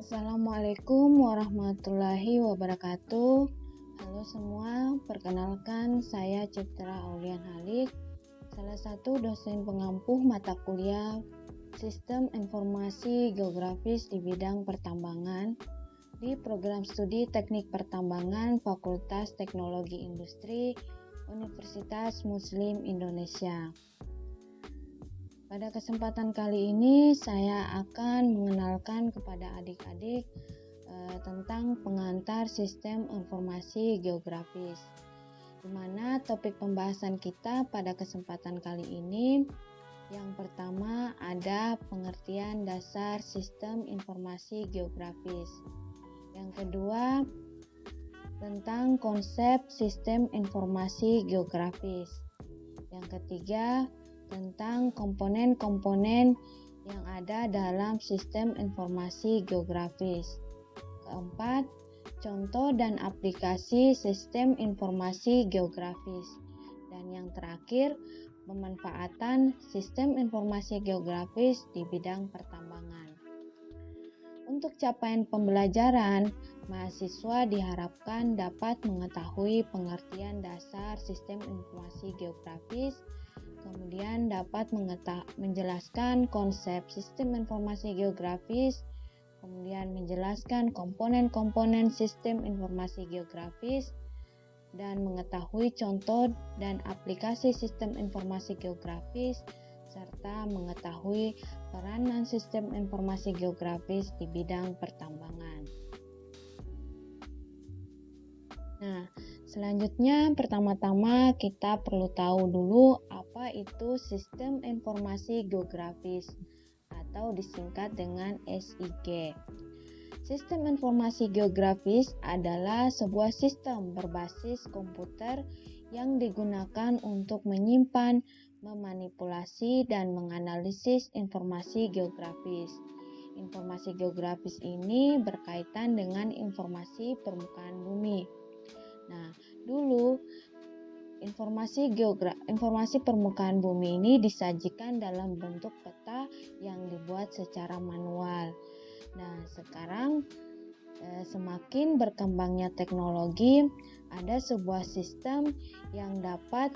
Assalamualaikum warahmatullahi wabarakatuh. Halo semua, perkenalkan saya Citra Aulian Halik, salah satu dosen pengampuh mata kuliah Sistem Informasi Geografis di bidang pertambangan di Program Studi Teknik Pertambangan Fakultas Teknologi Industri Universitas Muslim Indonesia. Pada kesempatan kali ini saya akan mengenalkan kepada adik-adik tentang pengantar sistem informasi geografis. Di mana topik pembahasan kita pada kesempatan kali ini yang pertama ada pengertian dasar sistem informasi geografis. Yang kedua tentang konsep sistem informasi geografis. Yang ketiga tentang komponen-komponen yang ada dalam sistem informasi geografis. Keempat, contoh dan aplikasi sistem informasi geografis. Dan yang terakhir, pemanfaatan sistem informasi geografis di bidang pertambangan. Untuk capaian pembelajaran, mahasiswa diharapkan dapat mengetahui pengertian dasar sistem informasi geografis, kemudian dapat menjelaskan konsep sistem informasi geografis, kemudian menjelaskan komponen-komponen sistem informasi geografis, dan mengetahui contoh dan aplikasi sistem informasi geografis, serta mengetahui peranan sistem informasi geografis di bidang pertambangan. Nah, selanjutnya pertama-tama kita perlu tahu dulu apa itu sistem informasi geografis atau disingkat dengan SIG. Sistem informasi geografis adalah sebuah sistem berbasis komputer yang digunakan untuk menyimpan, memanipulasi, dan menganalisis informasi geografis. Informasi geografis ini berkaitan dengan informasi permukaan bumi. Nah, dulu informasi permukaan bumi ini disajikan dalam bentuk peta yang dibuat secara manual. Nah, sekarang semakin berkembangnya teknologi, ada sebuah sistem yang dapat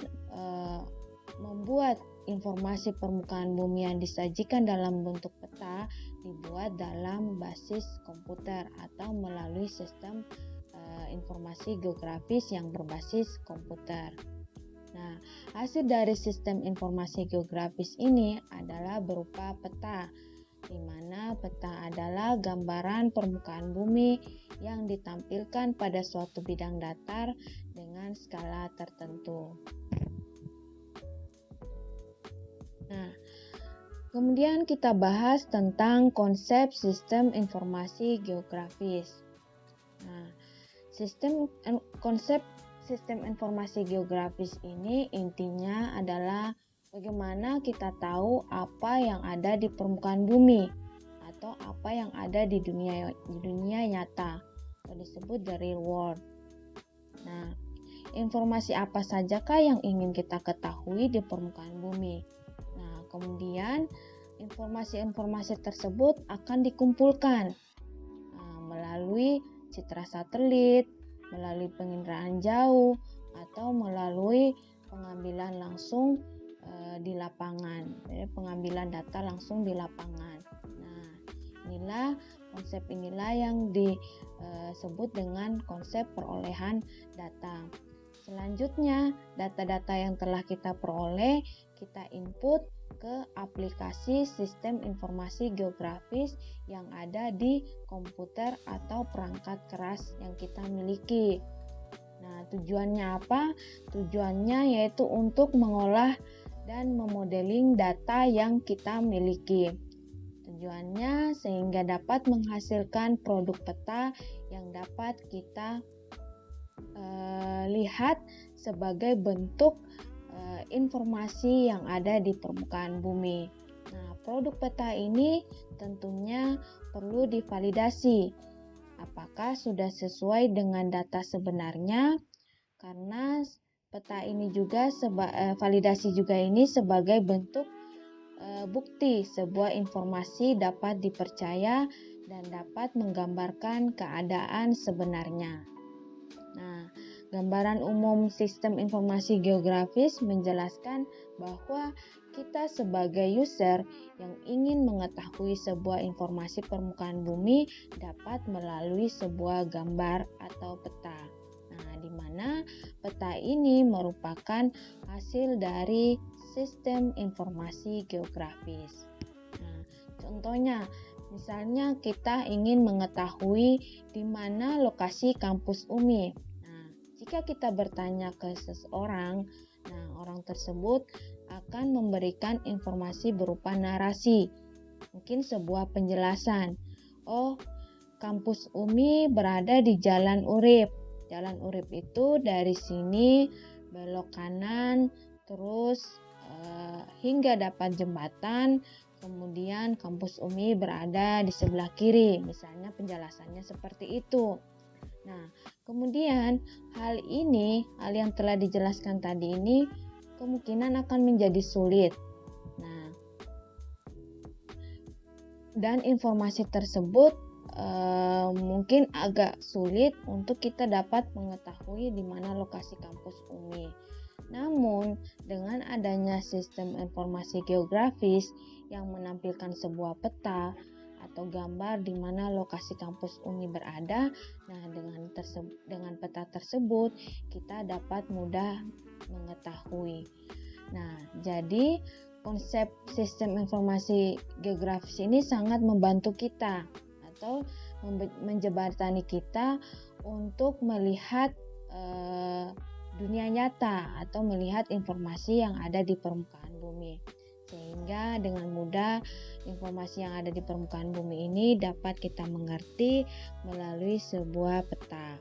membuat informasi permukaan bumi yang disajikan dalam bentuk peta dibuat dalam basis komputer atau melalui sistem informasi geografis yang berbasis komputer. Nah, hasil dari sistem informasi geografis ini adalah berupa peta, di mana peta adalah gambaran permukaan bumi yang ditampilkan pada suatu bidang datar dengan skala tertentu. Nah, kemudian kita bahas tentang konsep sistem informasi geografis. Nah, konsep sistem informasi geografis ini intinya adalah bagaimana kita tahu apa yang ada di permukaan bumi atau apa yang ada di dunia nyata atau disebut the real world. Nah, informasi apa sajakah yang ingin kita ketahui di permukaan bumi? Nah, kemudian informasi-informasi tersebut akan dikumpulkan melalui citra satelit, melalui penginderaan jauh, atau melalui pengambilan langsung di lapangan, pengambilan data langsung di lapangan. Nah, konsep inilah yang disebut dengan konsep perolehan data. Selanjutnya, data-data yang telah kita peroleh, kita input ke aplikasi sistem informasi geografis yang ada di komputer atau perangkat keras yang kita miliki. Nah, tujuannya apa? Tujuannya yaitu untuk mengolah dan memodeling data yang kita miliki. Tujuannya sehingga dapat menghasilkan produk peta yang dapat kita lihat sebagai bentuk informasi yang ada di permukaan bumi. Nah, produk peta ini tentunya perlu divalidasi. Apakah sudah sesuai dengan data sebenarnya? Karena peta ini juga validasi juga ini sebagai bentuk bukti sebuah informasi dapat dipercaya dan dapat menggambarkan keadaan sebenarnya. Nah, gambaran umum sistem informasi geografis menjelaskan bahwa kita sebagai user yang ingin mengetahui sebuah informasi permukaan bumi dapat melalui sebuah gambar atau peta. Nah, di mana peta ini merupakan hasil dari sistem informasi geografis. Nah, contohnya, misalnya kita ingin mengetahui di mana lokasi kampus UMI. Nah, jika kita bertanya ke seseorang, orang tersebut akan memberikan informasi berupa narasi, mungkin sebuah penjelasan. Oh, kampus UMI berada di Jalan Urip. Jalan Urip itu dari sini belok kanan, terus hingga dapat jembatan. Kemudian kampus UMI berada di sebelah kiri, misalnya penjelasannya seperti itu. Nah, kemudian hal yang telah dijelaskan tadi ini kemungkinan akan menjadi sulit. Nah, dan informasi tersebut mungkin agak sulit untuk kita dapat mengetahui di mana lokasi kampus UMI. Namun, dengan adanya sistem informasi geografis yang menampilkan sebuah peta atau gambar di mana lokasi kampus UMI berada, nah dengan peta tersebut kita dapat mudah mengetahui. Nah, jadi konsep sistem informasi geografis ini sangat membantu kita atau menjembatani kita untuk melihat dunia nyata atau melihat informasi yang ada di permukaan bumi. Sehingga dengan mudah informasi yang ada di permukaan bumi ini dapat kita mengerti melalui sebuah peta.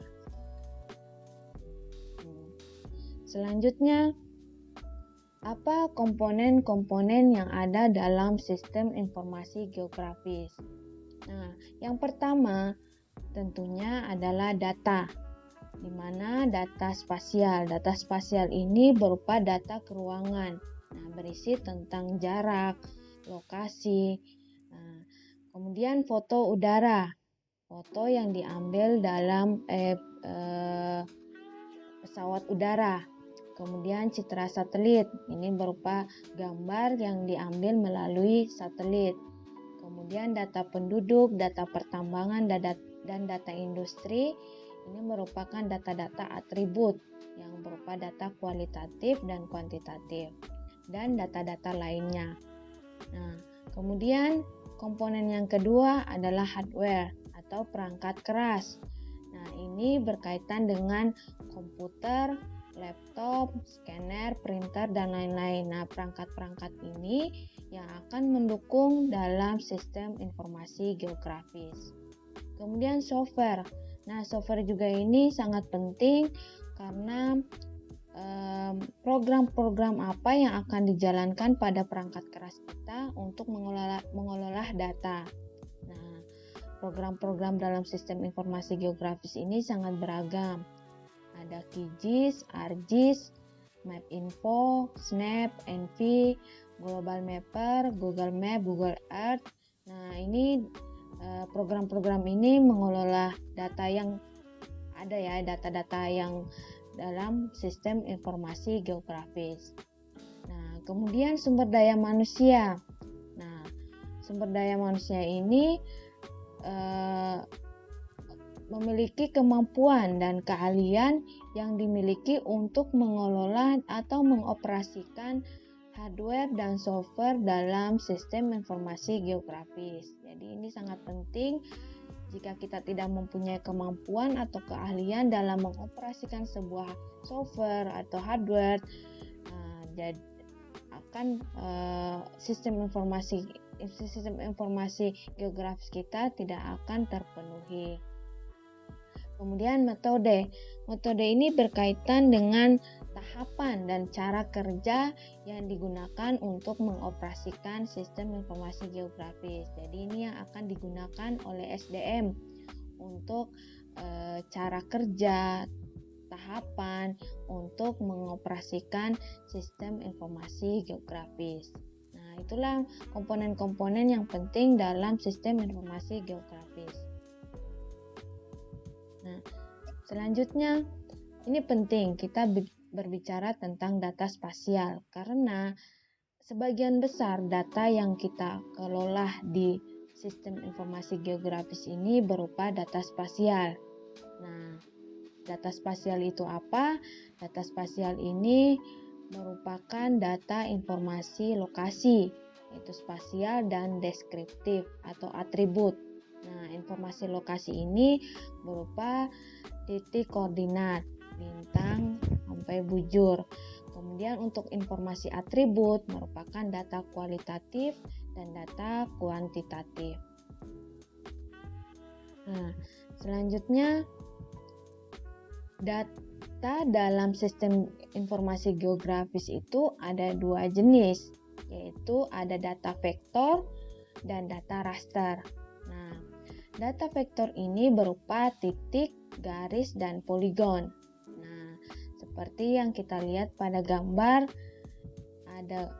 Selanjutnya, apa komponen-komponen yang ada dalam sistem informasi geografis? Nah, yang pertama tentunya adalah data, di mana data spasial. Data spasial ini berupa data keruangan, berisi tentang jarak, lokasi. Nah, kemudian foto udara, foto yang diambil dalam pesawat udara. Kemudian citra satelit, ini berupa gambar yang diambil melalui satelit. Kemudian data penduduk, data pertambangan, dan data industri, ini merupakan data-data atribut yang berupa data kualitatif dan kuantitatif, dan data-data lainnya. Nah, kemudian komponen yang kedua adalah hardware atau perangkat keras. Nah, ini berkaitan dengan komputer, laptop, scanner, printer, dan lain-lain. Nah, perangkat-perangkat ini yang akan mendukung dalam sistem informasi geografis. Kemudian software. Nah, software juga ini sangat penting karena program-program apa yang akan dijalankan pada perangkat keras kita untuk mengelola data. Nah, program-program dalam sistem informasi geografis ini sangat beragam. Ada QGIS, ArcGIS, MapInfo, Snap, Envy, Global Mapper, Google Map, Google Earth. Nah, ini program-program ini mengelola data yang ada ya, data-data yang dalam sistem informasi geografis. Nah, kemudian sumber daya manusia. Nah, sumber daya manusia ini memiliki kemampuan dan keahlian yang dimiliki untuk mengelola atau mengoperasikan hardware dan software dalam sistem informasi geografis. Jadi ini sangat penting jika kita tidak mempunyai kemampuan atau keahlian dalam mengoperasikan sebuah software atau hardware, jadi akan sistem informasi geografis kita tidak akan terpenuhi. Kemudian metode ini berkaitan dengan tahapan dan cara kerja yang digunakan untuk mengoperasikan sistem informasi geografis. Jadi ini yang akan digunakan oleh SDM untuk cara kerja, tahapan untuk mengoperasikan sistem informasi geografis. Nah, itulah komponen-komponen yang penting dalam sistem informasi geografis. Nah, selanjutnya ini penting kita berbicara tentang data spasial karena sebagian besar data yang kita kelola di sistem informasi geografis ini berupa data spasial. Nah, data spasial itu apa? Data spasial ini merupakan data informasi lokasi, yaitu spasial dan deskriptif atau atribut. Nah, informasi lokasi ini berupa titik koordinat, bintang sampai bujur. Kemudian untuk informasi atribut merupakan data kualitatif dan data kuantitatif. Nah, selanjutnya data dalam sistem informasi geografis itu ada dua jenis, yaitu ada data vektor dan data raster. Nah, data vektor ini berupa titik, garis, dan poligon. Nah, seperti yang kita lihat pada gambar, ada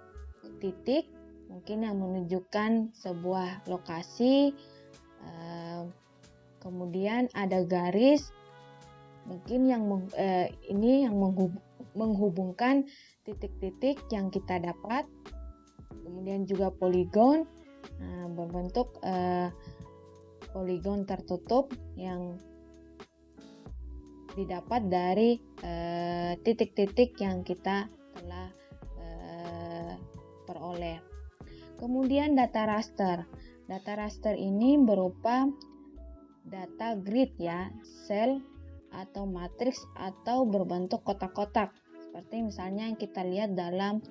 titik mungkin yang menunjukkan sebuah lokasi, kemudian ada garis mungkin yang menghubungkan titik-titik yang kita dapat, kemudian juga poligon berbentuk poligon tertutup yang didapat dari titik-titik yang kita telah peroleh. Kemudian data raster. Data raster ini berupa data grid ya, sel atau matriks atau berbentuk kotak-kotak seperti misalnya yang kita lihat dalam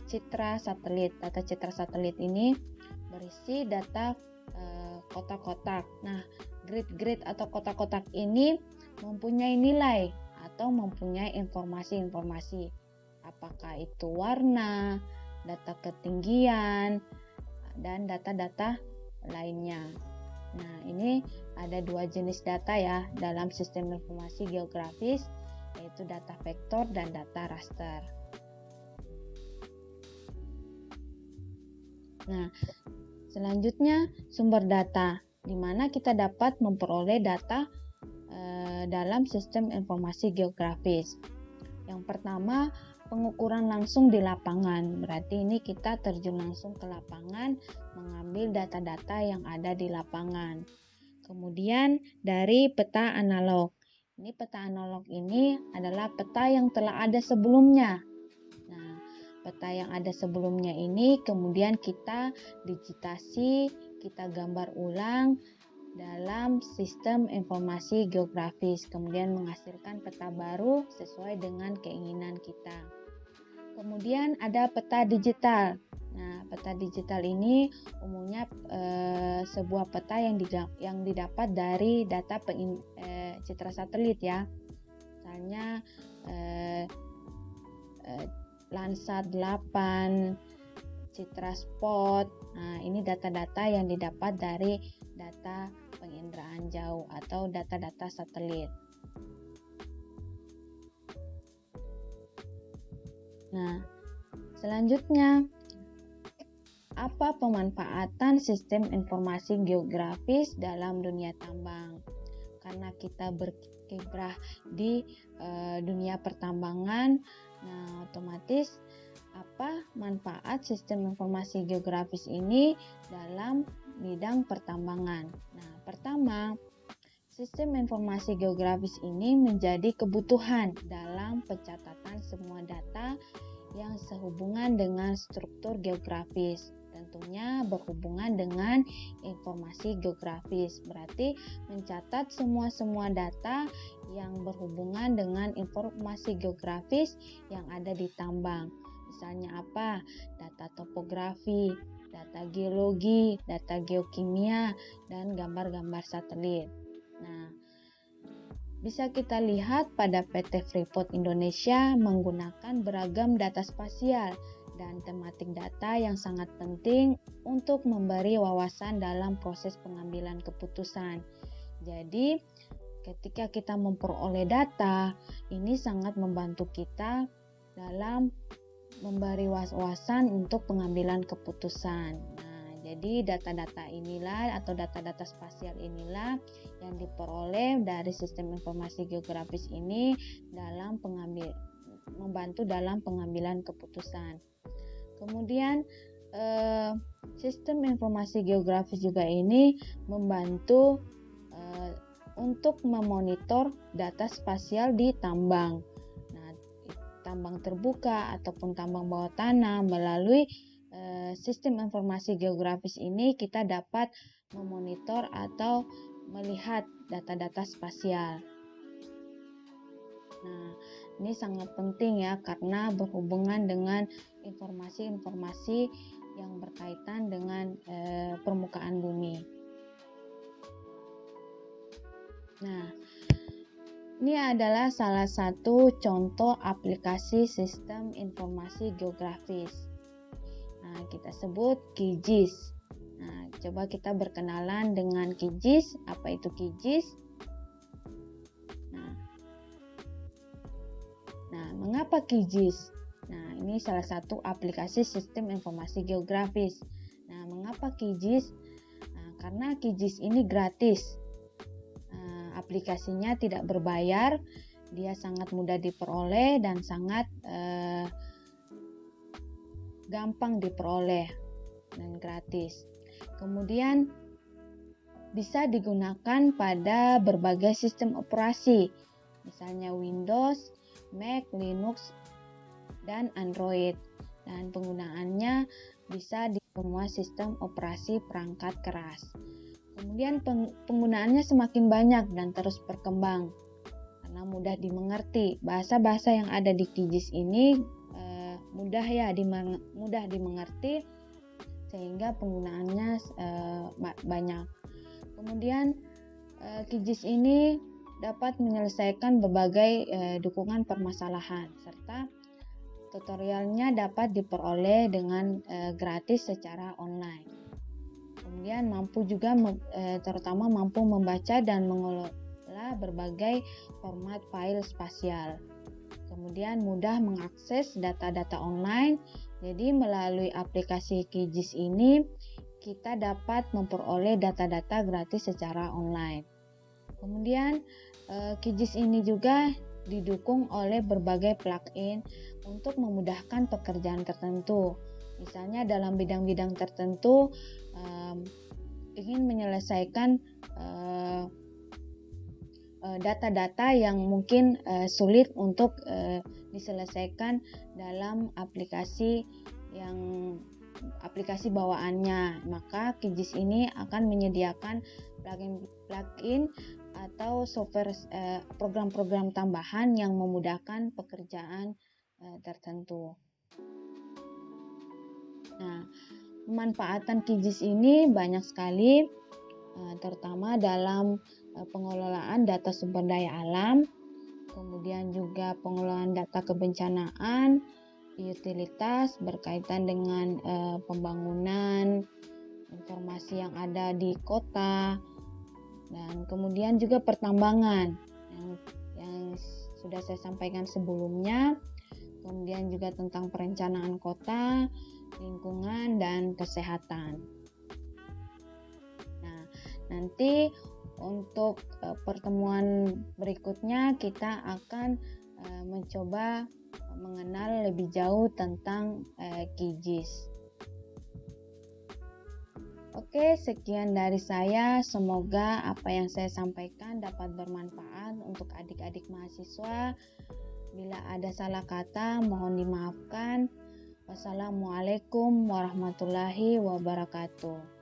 citra satelit. Data citra satelit ini berisi data kotak-kotak. Nah, grid-grid atau kotak-kotak ini mempunyai nilai atau mempunyai informasi-informasi, apakah itu warna, data ketinggian, dan data-data lainnya. Nah, ini ada dua jenis data ya dalam sistem informasi geografis, yaitu data vektor dan data raster. Nah, selanjutnya sumber data, di mana kita dapat memperoleh data dalam sistem informasi geografis. Yang pertama, pengukuran langsung di lapangan. Berarti ini kita terjun langsung ke lapangan mengambil data-data yang ada di lapangan. Kemudian dari peta analog. Ini peta analog ini adalah peta yang telah ada sebelumnya. Nah, peta yang ada sebelumnya ini kemudian kita digitasi, kita gambar ulang dalam sistem informasi geografis, kemudian menghasilkan peta baru sesuai dengan keinginan kita. Kemudian ada peta digital. Nah, peta digital ini umumnya sebuah peta yang didapat dari data citra satelit ya. Misalnya Landsat 8, Citra Spot. Nah, ini data-data yang didapat dari data penginderaan jauh atau data-data satelit. Nah, selanjutnya apa pemanfaatan sistem informasi geografis dalam dunia tambang? Karena kita berkiprah di dunia pertambangan, nah otomatis apa manfaat sistem informasi geografis ini dalam bidang pertambangan? Nah, pertama, sistem informasi geografis ini menjadi kebutuhan dalam pencatatan semua data yang sehubungan dengan struktur geografis. Tentunya berhubungan dengan informasi geografis. Berarti mencatat semua data yang berhubungan dengan informasi geografis yang ada di tambang. Misalnya apa? Data topografi, data geologi, data geokimia, dan gambar-gambar satelit. Nah, bisa kita lihat pada PT Freeport Indonesia menggunakan beragam data spasial dan tematik data yang sangat penting untuk memberi wawasan dalam proses pengambilan keputusan. Jadi, ketika kita memperoleh data, ini sangat membantu kita dalam memberi wawasan untuk pengambilan keputusan. Nah, jadi data-data inilah atau data-data spasial inilah yang diperoleh dari sistem informasi geografis ini membantu dalam pengambilan keputusan. Kemudian sistem informasi geografis juga ini membantu untuk memonitor data spasial di tambang. Nah, tambang terbuka ataupun tambang bawah tanah melalui sistem informasi geografis ini kita dapat memonitor atau melihat data-data spasial. Nah, ini sangat penting ya karena berhubungan dengan informasi-informasi yang berkaitan dengan permukaan bumi. Nah, ini adalah salah satu contoh aplikasi sistem informasi geografis. Nah, kita sebut QGIS. Nah, coba kita berkenalan dengan QGIS. Apa itu QGIS? Nah, mengapa QGIS? Nah, ini salah satu aplikasi sistem informasi geografis. Nah, mengapa QGIS? Nah, karena QGIS ini gratis. Aplikasinya tidak berbayar, dia sangat mudah diperoleh dan sangat gampang diperoleh dan gratis. Kemudian bisa digunakan pada berbagai sistem operasi, misalnya Windows, Mac, Linux, dan Android. Dan penggunaannya bisa di semua sistem operasi perangkat keras. Kemudian penggunaannya semakin banyak dan terus berkembang karena mudah dimengerti. Bahasa-bahasa yang ada di QGIS ini mudah dimengerti sehingga penggunaannya banyak. Kemudian QGIS ini dapat menyelesaikan berbagai dukungan permasalahan serta tutorialnya dapat diperoleh dengan gratis secara online. Kemudian terutama mampu membaca dan mengelola berbagai format file spasial. Kemudian mudah mengakses data-data online. Jadi melalui aplikasi QGIS ini kita dapat memperoleh data-data gratis secara online. Kemudian QGIS ini juga didukung oleh berbagai plugin untuk memudahkan pekerjaan tertentu. Misalnya dalam bidang-bidang tertentu ingin menyelesaikan data-data yang mungkin sulit untuk diselesaikan dalam aplikasi bawaannya, maka QGIS ini akan menyediakan plugin atau software program-program tambahan yang memudahkan pekerjaan tertentu. Nah, pemanfaatan QGIS ini banyak sekali, terutama dalam pengelolaan data sumber daya alam, kemudian juga pengelolaan data kebencanaan, utilitas berkaitan dengan pembangunan, informasi yang ada di kota, dan kemudian juga pertambangan yang sudah saya sampaikan sebelumnya, kemudian juga tentang perencanaan kota, lingkungan, dan kesehatan. Nah, nanti untuk pertemuan berikutnya kita akan mencoba mengenal lebih jauh tentang QGIS. Oke, sekian dari saya. Semoga apa yang saya sampaikan dapat bermanfaat untuk adik-adik mahasiswa. Bila ada salah kata, mohon dimaafkan. Wassalamualaikum warahmatullahi wabarakatuh.